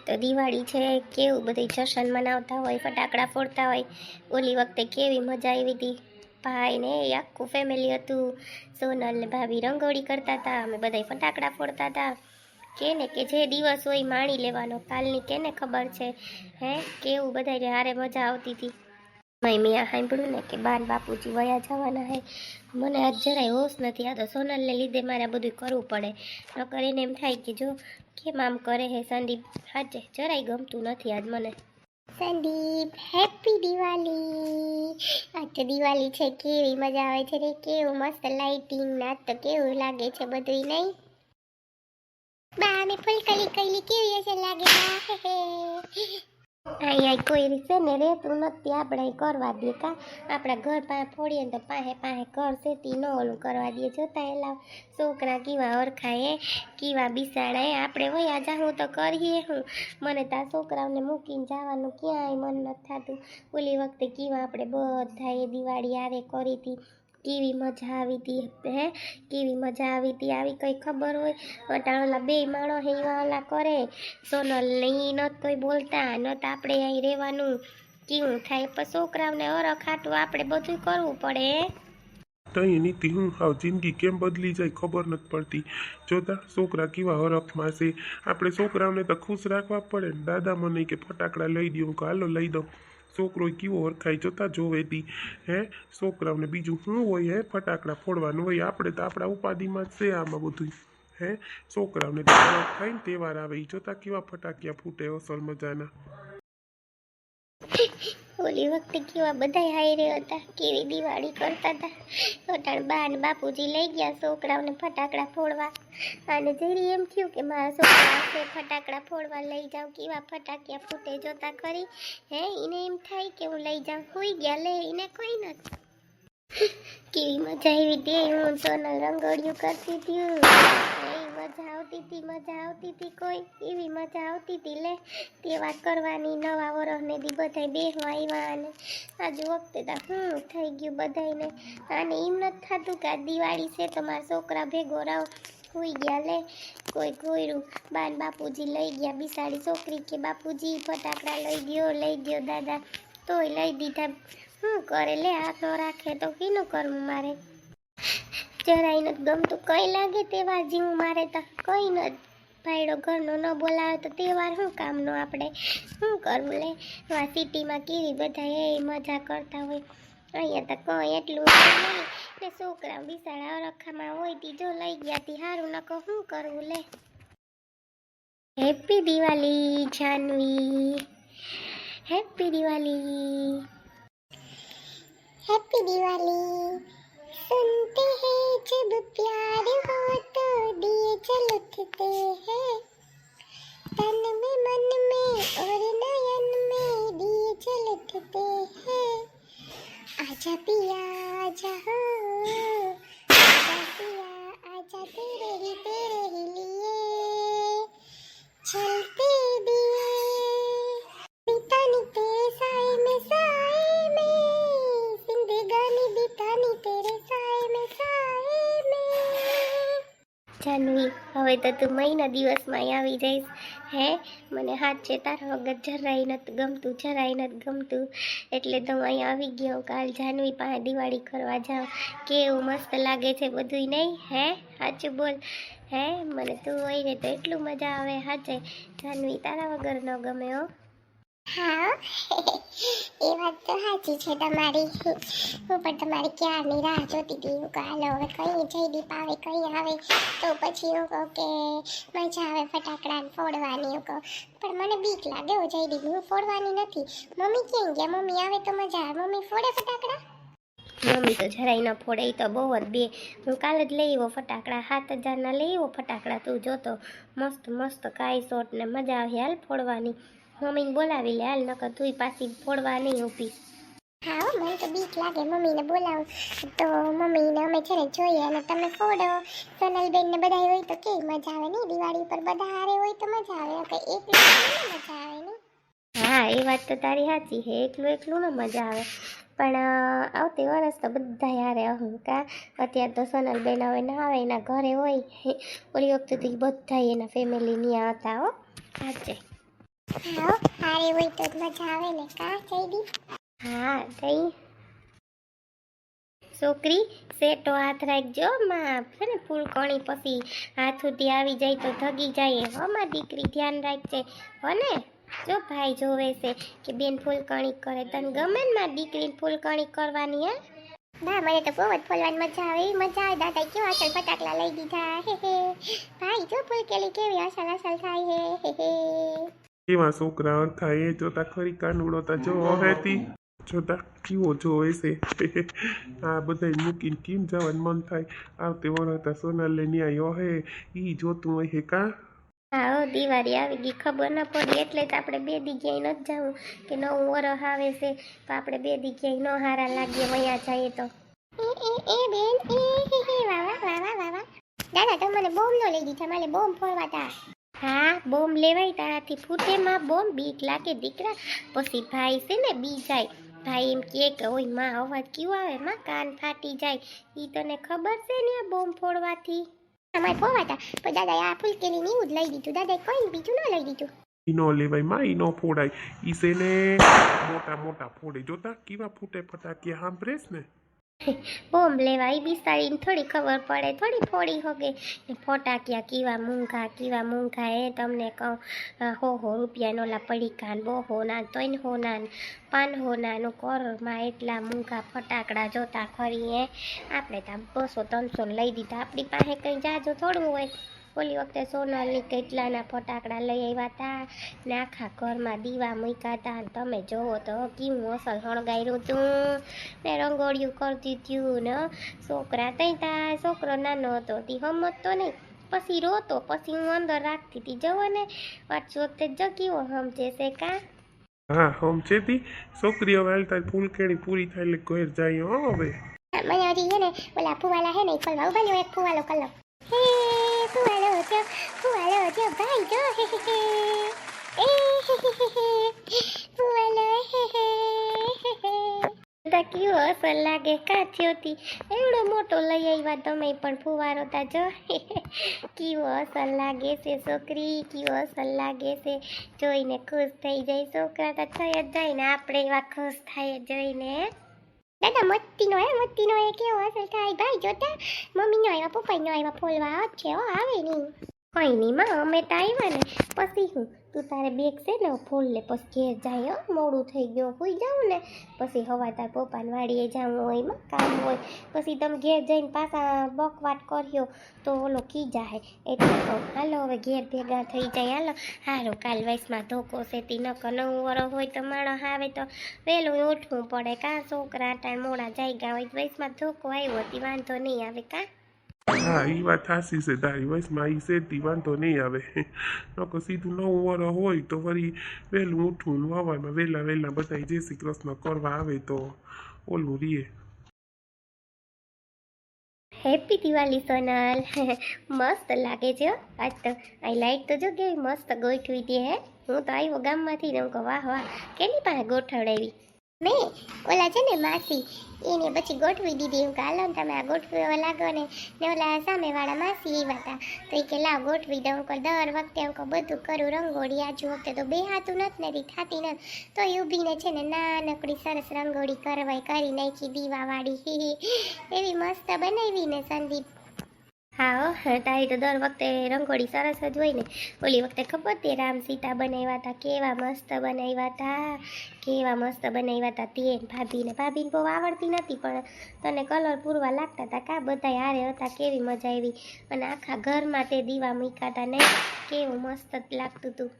તો દિવાળી છે, કેવું બધી જશન મનાવતા હોય, ફટાકડા ફોડતા હોય. ઓલી વખતે કેવી મજા આવી હતી. ભાઈ ને આખું ફેમિલી હતું. સોનલ ને ભાભી રંગોળી કરતા હતા, અમે બધા ફટાકડા ફોડતા હતા. કેને કે જે દિવસ હોય માણી લેવાનો, કાલની કેને ખબર છે. હે કેવું બધા હારે મજા આવતી હતી. મેં સાંભળ્યું ને કે બાન બાપુજી વયા જવાના હે. મને આજ જરાય હોશ નથી. આ તો સોનલને લીધે મારે બધું કરવું પડે. નકર એને એમ થાય કે જો કેમ આમ કરે હે સંદીપ. સાચે જરાય ગમતું નથી આજ મને. સંદીપ હેપી દિવાળી. આજ તો દિવાળી છે, કેવી મજા આવે છે રે. કેવું મસ્ત લાઇટિંગ ના તો કેવું લાગે છે બધું નહીં. બા મે ફૂલકલી કઈલી કેવી હશે લાગે બા. અહીંયા કોઈ રીતે ને રેતું નથી. આપણે કરવા દઈએ કા આપણા ઘર પાસે ફોડીએ ને તો પાસે ઘર સેતી ન ઓલું કરવા દઈએ. જોતા એલા છોકરા કેવા ઓળખાય કેવા બિસાડાય. આપણે વયા જાઉં તો કરીએ હું. મને તો આ છોકરાઓને મૂકીને જવાનું ક્યાંય મન નથી થતું. ઓલી વખતે કેવા આપણે બધા એ દિવાળી આરે કરી હતી. કેવી મજા આવી હતી હે, કેવી મજા આવી હતી. આવી કઈ ખબર હોય અટાણોલા બે માણો હેવાલા કરે. સોનલ નહીં ન તોય બોલતા ન તો આપણે અહીં રહેવાનું કેવું થાય. પણ છોકરાઓને અરખાટું આપણે બધું કરવું પડે. તઈ નીતિ હું હાવ જિંદગી કેમ બદલી જાય ખબર નથી પડતી. જોતા છોકરા કેવા હરખમાં છે. આપણે છોકરાઓને તો ખુશ રાખવા પડે ને. દાદા મને કે ફટાકડા લઈ દઉં કે હાલો લઈ દઉં. છોકરો કેવો હરખાઈ જોતા જોવેતી હે. છોકરાઓને બીજું શું હોય હે, ફટાકડા ફોડવાનું હોય. આપણે તો આપણા ઉપાધિમાં જ છે આમાં બધું હે. છોકરાઓને થાય ને તહેવાર આવે એ જોતા કેવા ફટાકિયા ફૂટે અસલ મજાના. ઓલી વખતે કેવા બધા હાયરે હતા, કેવી દિવાળી કરતા હતા. અટાણ બા ને બાપુજી લઈ ગયા છોકરાઓને ફટાકડા ફોડવા. અને જેરી એમ થયું કે મારા છોકરા ફટાકડા ફોડવા લઈ જાઉં. કેવા ફટાકિયા ફૂટે જોતા કરી હે. એને એમ થાય કે હું લઈ જાઉં. હોઈ ગયા લે એને કોઈ નથી. કેવી મજા આવી હતી. હું સોનલ રંગોળીઓ કરતી હતી. મજા આવતી હતી કોઈ એવી મજા આવતી હતી. લે તહેવાર કરવાની, નવા વર્ષને દી બધા બેહવા આવ્યા. અને આજે વખતે તો શું થઈ ગયું બધાને. આને એમ નથી થતું કે આ દિવાળી છે તો મારા છોકરા ભેગો રહો. હોઈ ગયા લે કોઈ કોયરું. બાન બાપુજી લઈ ગયા બિસાડી છોકરી કે બાપુજી ફટાકડા લઈ ગયો દાદા. તોય લઈ દીધા. શું કરે લે, હાથ ન રાખે તો કીનું કરવું મારે. જરાય નથી ગમતું. કઈ લાગે તહેવાર જેવું મારે તો કઈ નથી. ભાઈડો ઘરનો ન બોલાવે તો તહેવાર શું કામનો. આપણે શું કરવું લે. આ સિટીમાં કેવી બધા એ મજા કરતા હોય. અહીંયા તો કઈ એટલું નહીં ને. છોકરા બિસાડા અરખામાં હોય તી જો લઈ ગયા તી સારું. ન કહું શું કરવું લે. Happy Diwali Janvi. Happy Diwali. Happy Diwali. सुनते हैं जब प्यार हो तो दिए जलते हैं. तन में मन में और नयन में दिए जलते हैं. आजा पिया आजा हो, आजा पिया आजा तेरे ही लिए चलते दिए. बितानी तेरे साए में જાનવી. હવે તો તું મહિના દિવસમાં આવી જઈશ હે. મને હાથ છે તારા વગર જરાય નથી ગમતું. એટલે તો અહીંયા આવી ગયો. કાલ જાનવી પાસે દિવાળી કરવા જાઉં. કેવું મસ્ત લાગે છે બધું નહીં હે. સાચું બોલ હે. મને તું હોય ને તો એટલું મજા આવે. સાચે જાનવી તારા વગર ન ગમે હો. હા એ વાત તો સાચી છે તમારી. હું પણ તમારી ક્યારની રાહ જોતી હતી. હું હાલો હવે કઈ જયદીપ આવે કઈ આવે તો પછી હું કહું કે મજા આવે ફટાકડા ફોડવાની. હું કહું પણ મને બીક લાગે હો જયદીપ. હું ફોડવાની નથી. મમ્મી ક્યાં ગયા? મમ્મી આવે તો મજા આવે. મમ્મી ફોડે ફટાકડા? મમ્મી તો જરાય ન ફોડે. એ તો બહુ જ બે. હું કાલે જ લઈ આવ્યો ફટાકડા. 7,000ના લઈ આવ્યો ફટાકડા. તું જોતો મસ્ત કાઈ શોટ ને મજા આવે હાલ ફોડવાની. મમ્મીને બોલાવી લે હાલ. નકર તું પાછી ફોડવા નહીં ઊભી. હા મને તો બીક લાગે. મમ્મીને બોલાવું તો મમ્મીને અમે છે ને જોઈએ અને તમે ફોડો. સોનલબેન ને બધા હોય તો કેવી મજા આવે ને. દિવાળી ઉપર બધા હારે હોય તો મજા આવે. એકલું મજા આવે ને. હા એ વાત તો તારી સાચી છે. એકલું ને મજા આવે. પણ આવતી વરસ તો બધા યારે હું કા. અત્યારે તો સોનલબેન હવે ના આવે, એના ઘરે હોય. ઓલી વખતે તો બધા એના ફેમિલી ત્યાં હતા હો. સાચે હા હારી હોય તો જ મજા આવે ને કા જયદી. હા કઈ છોકરી સેટો હાથ રાખજો માં છે ને ફૂલ કણી પછી હાથ સુધી આવી જાય તો થગી જાય હો માં દીકરી ધ્યાન રાખજે હો ને. જો ભાઈ જોવે છે કે બેન ફૂલ કણી કરે તને ગમે ને માં દીકરીને ફૂલ કણી કરવાની હે. ના મને તો બહુ જ ફોલવાની મજા આવે મજા આવે દાદા કેવા અસલ ફટાકડા લઈ દીધા હે ભાઈ જો ફૂલકેલી કેવી અસલ અસલ થાય હે. કેવા છોકરા હતા એ જોતા ખરી કાનુડો તા જો હતી જોતા કેવો જોવે છે આ બધા મૂકીને કેમ જવાનું મન થાય આવતે વરતા સોનાલ લઈને આવ્યો હે ઈ જોતું હોય હે કા. હા હો દિવાળી આવી ગઈ ખબર ન પડી એટલે જ આપણે બે દી ક્યાંય નથી જવું કે નવું વરસ આવે છે તો આપણે બે દી ક્યાંય ન હારા લાગીએ વયા જઈએ તો. એ બેન વાવા વાવા વાવા દાદા તો મને બોમ્બ નો લઈ દીધા મારે બોમ્બ ફોડવા તા. હા બોમ્બ લેવાય તારાથી ફૂટે માં બોમ્બ બીક લાગે દીકરા પછી ભાઈ છે ને બી જાય ભાઈ એમ કે ઓય માં અવાજ કેવો આવે માં કાન ફાટી જાય ઈ તને ખબર છે ને આ બોમ્બ ફોડવાથી. અમારે ફોડવા તા પણ દાદા આ ફૂલકેલી ની જ લઈ દીધું દાદા કોઈ બીજું ન લઈ દીધું. ઈ નો લેવાય માં ઈ નો ફોડાય ઈ છે ને મોટા મોટા ફોડે જોતા કેવા ફૂટે ફટાકિયા સાંભળેશ ને. બોમ્બ લેવા એ બિસાડીને થોડી ખબર પડે થોડી ફોડી હોગે ફટાકિયા કેવા મૂંઘા એ તમને કહું હો રૂપિયાનો ઓલા પડીકાન બહો ના તોય હોના પાન હોનાનું કરોડમાં એટલા મૂંઘા ફટાકડા જોતા ખરી હે આપણે ત્યાં 200-300 લઈ દીધા આપણી પાસે કંઈ જાજો થોડું હોય. ઓલી વખતે સોનલની કેટલાના ફટાકડા લઈ આવ્યા હતા ને આખા ઘરમાં દીવા મૂક્યા હતા અને તમે જોવો તો કેવું અસલ હળગાવ્યું હતું ને રંગોળિયું કરતી હતું ને છોકરા ત્યાં છોકરો નાનો હતો તે સમજતો નહીં પછી રોતો પછી હું અંદર રાખતી હતી જવો ને પાછું વખતે જ કેવો સમજે છે કા. હા હમ છેતી છોકરીઓ વાલતા ફૂલ કેણી પૂરી થાય એટલે ઘેર જાય હો હવે. મને હજી હે ને ઓલા ફુવાલા હે ને ઈ ખોલવા ઉભા ને એક ફુવાલો કર લો. હે ફુવાલો જો ભાઈ જો હે ફુવાલો કેવો અસર લાગે કાચીઓથી એવડો મોટો લઈ આવ્યા તમે પણ ફુવારો તા જો કેવો અસર લાગે છે છોકરી કેવો અસર લાગે છે જોઈને ખુશ થઈ જાય છોકરા તો થઈ જ જાય ને આપણે એવા ખુશ થાય જોઈને. દાદા મત્તીનો એ કેવો અસર થાય ભાઈ જોતા મમ્મીનો આવ્યા પપ્પાનો આવ્યા ફોલવા જ છે હો આવે નહીં. કઈ નહીં માં અમે તો આવ્યા ને પછી હું તું તારે બેગ છે ને ફૂલ લે પછી ઘેર જાય મોડું થઈ ગયું હોઈ જાઉં ને પછી હવા તાર પપ્પાને વાડીએ જવું હોય માં કામ હોય પછી તમે ઘેર જઈને પાછા બકવાટ કર્યો તો ઓલો કી જાય એટલે તો હાલો હવે ઘેર ભેગા થઈ જાય હાલો સારું કાલ વયસમાં ધોકો સેતી નકર નવું વરસ હોય તો માણસ આવે તો વહેલું ઉઠવું પડે કાં છોકરા ટાઈમ મોડા જાય ગયા હોય વયસમાં ધોકો આવ્યો હતી વાંધો નહીં આવે કાં. હા એ વાત સાચી છે તારી વયસમાં ઈ શેતી વાંધો નહીં આવે નકર સીધું નવું વરસ હોય તો વળી વહેલું ઉઠવું ને હવામાં વહેલા બધા જય શ્રી કૃષ્ણ કરવા આવે તો ઓલું રીએ. હેપી દિવાળી સોનલ મસ્ત લાગે છે આજ તો આ લાઈટ તો જો કેવી મસ્ત ગોઠવી દે હે હું તો આવ્યો ગામમાંથી ને હું કહું વાહ કેની પાસે ગોઠવડાવી મેં ઓલા છે ને માસી એને પછી ગોઠવી દીધી હું હાલો ને તમે આ ગોઠવવા લાગો ને ઓલા સામેવાળા માસી આવ્યા હતા તો એ કે લાવ ગોઠવી દઉં હું દર વખતે હું બધું કરું રંગોળી આજુ વખતે તો બે હાથું નથી થતી નથી તો એ ઊભીને છે ને નાનકડી સરસ રંગોળી કરી નાખી દીવાવાળી એવી મસ્ત બનાવી ને સંદીપ. હા તારી તો દર વખતે રંગોળી સરસ જ હોય ને ઓલી વખતે ખબર તે રામ સીતા બનાવ્યા હતા કેવા મસ્ત બનાવ્યા હતા તે ભાભીને બહુ આવડતી નથી પણ તને કલર પૂરવા લાગતા હતા કા બધા હારે હતા કેવી મજા આવી અને આખા ઘરમાં તે દીવા મૂક્યા હતા નહીં કેવું મસ્ત લાગતું હતું.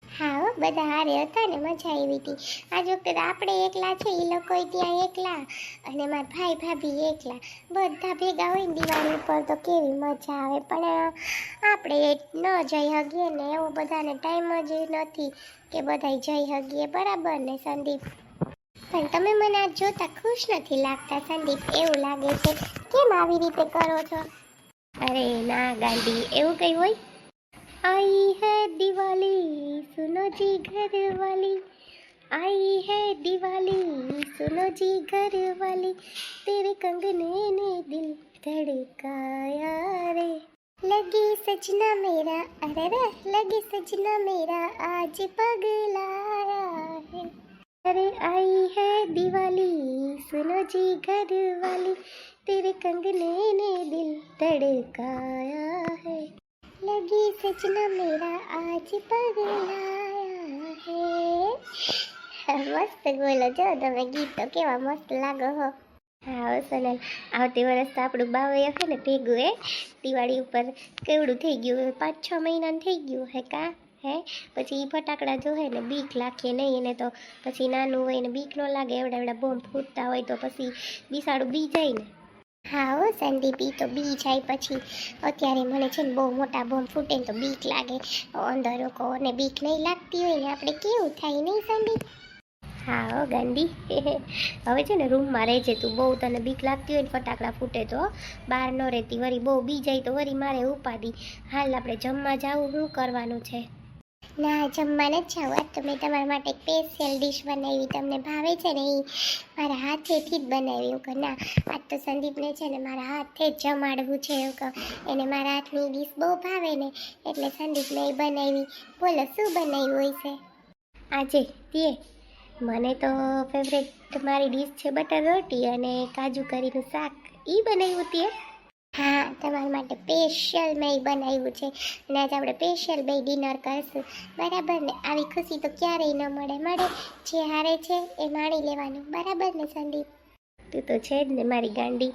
હા બધા હારે હતા ને મજા આવી હતી આજ વખતે તો આપણે એકલા છે એ લોકો ત્યાં એકલા અને મારા ભાઈ ભાભી એકલા બધા ભેગા હોય ને દિવાળી ઉપર તો કેવી મજા આવે પણ આપણે ન જઈ શકીએ ને એવો બધાને ટાઈમ જ નથી કે બધા જઈ શકીએ બરાબર ને સંદીપ. પણ તમે મને આજ જોતા ખુશ નથી લાગતા સંદીપ એવું લાગે છે કેમ આવી રીતે કરો છો. અરે ના ગાંડી એવું કઈ હોય. आई है दिवाली सुनो जी घर वाली आई है दिवाली सुनो जी घर वाली तेरे कंगने ने दिल धड़काया रे. लगे सजना मेरा अरे रे लगे सजना मेरा आज पगलाया है अरे आई है दिवाली सुनो जी घर वाली तेरे कंगने ने दिल धड़काया है लगे सजना मेरा आज पगलाया है मस्त બોલો જો તમે ગીત તો કેવા મસ્ત લાગો હો હા સોનલ આવતી વર્ષ તો આપણું બાવય હે ને ભેગું હે દિવાળી ઉપર કેવડું થઈ ગયું 5-6 મહિનાનું થઈ ગયું હે કા હે પછી ઈ ફટાકડા જો હે ને બીક લાગે નહીં એને તો પછી નાનું હોય ને બીક ન લાગે એવડા એવડા બોમ્બ ફૂટતા હોય તો પછી બિસાડું બી જાય ને હા હો સંદીપ ઈ તો બી જાય પછી અત્યારે મને છે ને બહુ મોટા બોમ્બ ફૂટે ને તો બીક લાગે અંદર લોકોને બીક નહીં લાગતી હોય ને આપણે કેવું થાય નહીં સંદીપ હા હો ગાંડી હવે છે ને રૂમમાં રહેજે તું બહુ તને બીક લાગતી હોય ને ફટાકડા ફૂટે તો બહાર ન રહેતી વળી બહુ બી જાય તો વળી મારે ઉપાડી હાલ આપણે જમવા જાવું શું કરવાનું છે ના જમવા નથી જાવ આજ તો મેં તમારા માટે સ્પેશિયલ ડિશ બનાવી તમને ભાવે છે ને એ મારા હાથેથી જ બનાવી હું કહું ના આજ તો સંદીપને છે ને મારા હાથે જ જમાડવું છે એવું કહું એને મારા હાથની ડિશ બહુ ભાવે ને એટલે સંદીપને એ બનાવી બોલો શું બનાવ્યું હોય છે આજે તે મને તો ફેવરેટ મારી ડીશ છે બટર રોટી અને કાજુ કરીનું શાક એ બનાવ્યું તે હા તમારા માટે સ્પેશિયલ મેં બનાવ્યું છે અને આજે આપણે સ્પેશિયલ બે ડિનર કરશું બરાબર ને આવી ખુશી તો ક્યારેય ન મળે જે હારે છે એ માણી લેવાનું બરાબર ને સંદીપ તું તો છે જ ને મારી ગાંડી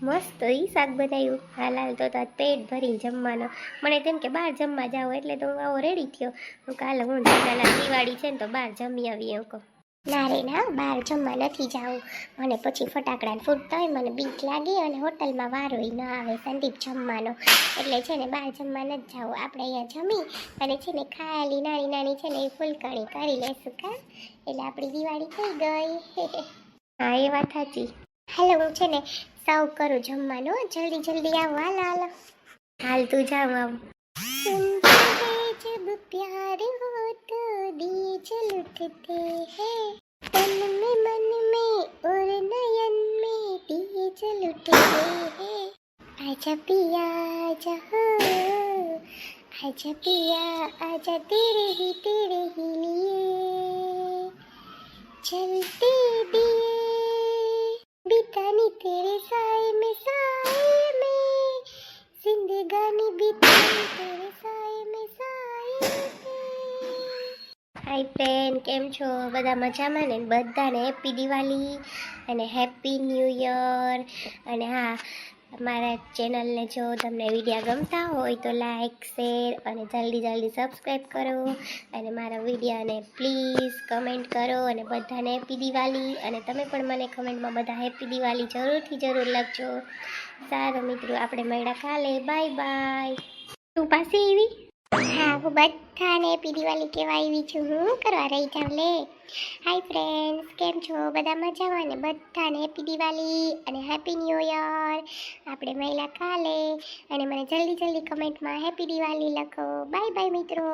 મસ્ત ઈ શાક બનાવ્યું હાલ હાલ તો આજ પેટ ભરીને જમવાનો મને તેમ કે બહાર જમવા જાઓ એટલે તો હું આવો રેડી થયો હું કાલે હું દિવાળી છે ને તો બહાર જમી આવીએ એવું કહું ના રે ના બહાર જમવા નથી જાવું મને પછી ફટાકડા ફૂટતા હોય મને બીક લાગે અને હોટલમાં વારોય ન આવે સંદીપ જમવાનો એટલે છે ને બહાર જમવા નથી જાવું આપણે અહીંયા જમી અને છે ને ખાલી નાની નાની છે ને એ ફૂલકણી કરી લેશું કા એટલે આપણી દિવાળી થઈ ગઈ હા એ વાત સાચી હાલો હું છે ને સર્વ કરું જમવાનું જલ્દી જલ્દી આવો હાલો હાલ તું જાવ આવ सुनते हैं जब प्यार हो तो दिए जल उठते हैं तन में मन में और नयन में दिए जल उठते हैं आजा पिया आजा पिया आजा तेरे ही लिए चलते दिए बितानी तेरे साए में जिंदगानी बितानी तेरे साए में હાય ફ્રેન્ડ કેમ છો બધા મજામાં ને બધાને હેપી દિવાળી અને હેપી ન્યૂ યર અને હા મારા ચેનલને જો તમને વિડીયો ગમતા હોય તો લાઈક શેર અને જલ્દી સબસ્ક્રાઈબ કરો અને મારા વિડીયોને પ્લીઝ કમેન્ટ કરો અને બધાને હેપી દિવાળી અને તમે પણ મને કમેન્ટમાં બધા હેપી દિવાળી જરૂર લખજો સારું મિત્રો આપણે મળ્યા કાલે બાય બાય તું પાસે એવી હા હું બધાને હેપી દિવાળી કહેવા આવી છું હું કરવા રહી જાઉં લે હાય ફ્રેન્ડ્સ કેમ છો બધા મજામાં ને બધાને હેપી દિવાળી અને હેપી ન્યૂ યર આપણે મળ્યા કાલે અને મને જલ્દી કમેન્ટમાં હેપી દિવાળી લખો બાય બાય મિત્રો